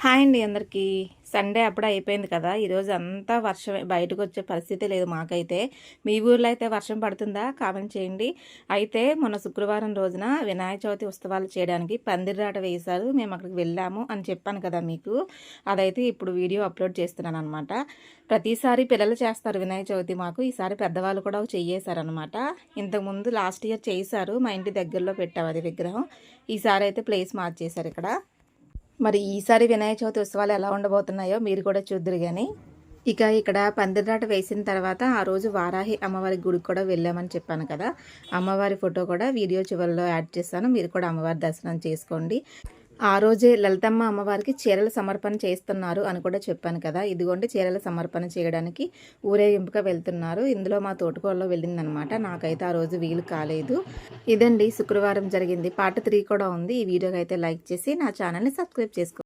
Hi అండి అందరికీ. Sunday అప్పుడే అయిపోయింది కదా! ఈరోజు అంతా వర్షమే. బయటకు వచ్చే పరిస్థితి లేదు మాకైతే. మీ ఊర్లో అయితే వర్షం పడుతుందా? కామెంట్ చేయండి. అయితే మొన్న శుక్రవారం రోజున వినాయక చవితి ఉత్సవాలు చేయడానికి పందిర్రాట వేశారు. మేము అక్కడికి వెళ్ళాము అని చెప్పాను కదా మీకు. అదైతే ఇప్పుడు వీడియో అప్లోడ్ చేస్తున్నాననమాట. ప్రతిసారి పిల్లలు చేస్తారు వినాయక చవితి మాకు. ఈసారి పెద్దవాళ్ళు కూడా చెయ్యేశారనమాట. ఇంతకుముందు లాస్ట్ ఇయర్ చేశారు. మా ఇంటి దగ్గరలో పెట్టాము అది విగ్రహం. ఈసారి అయితే ప్లేస్ మార్చేశారు ఇక్కడ. మరి ఈసారి వినాయక చవితి ఉత్సవాలు ఎలా ఉండబోతున్నాయో మీరు కూడా చూద్దురు కానీ. ఇక ఇక్కడ పందిరాట వేసిన తర్వాత ఆ రోజు వారాహి అమ్మవారి గుడికి కూడా వెళ్ళామని చెప్పాను కదా. అమ్మవారి ఫోటో కూడా వీడియో చివరిలో యాడ్ చేస్తాను. మీరు కూడా అమ్మవారి దర్శనం చేసుకోండి. ఆ రోజే లలితమ్మ అమ్మవారికి చీరల సమర్పణ చేస్తున్నారు అని కూడా చెప్పాను కదా. ఇదిగోండి చీరల సమర్పణ చేయడానికి ఊరేగింపుగా వెళ్తున్నారు. ఇందులో మా తోటకూరలో వెళ్ళిందనమాట. నాకైతే ఆ రోజు వీలు కాలేదు. ఇదండి శుక్రవారం జరిగింది. పార్ట్ 3 కూడా ఉంది. ఈ వీడియోకి అయితే లైక్ చేసి నా ఛానల్ని సబ్స్క్రైబ్ చేసుకోండి.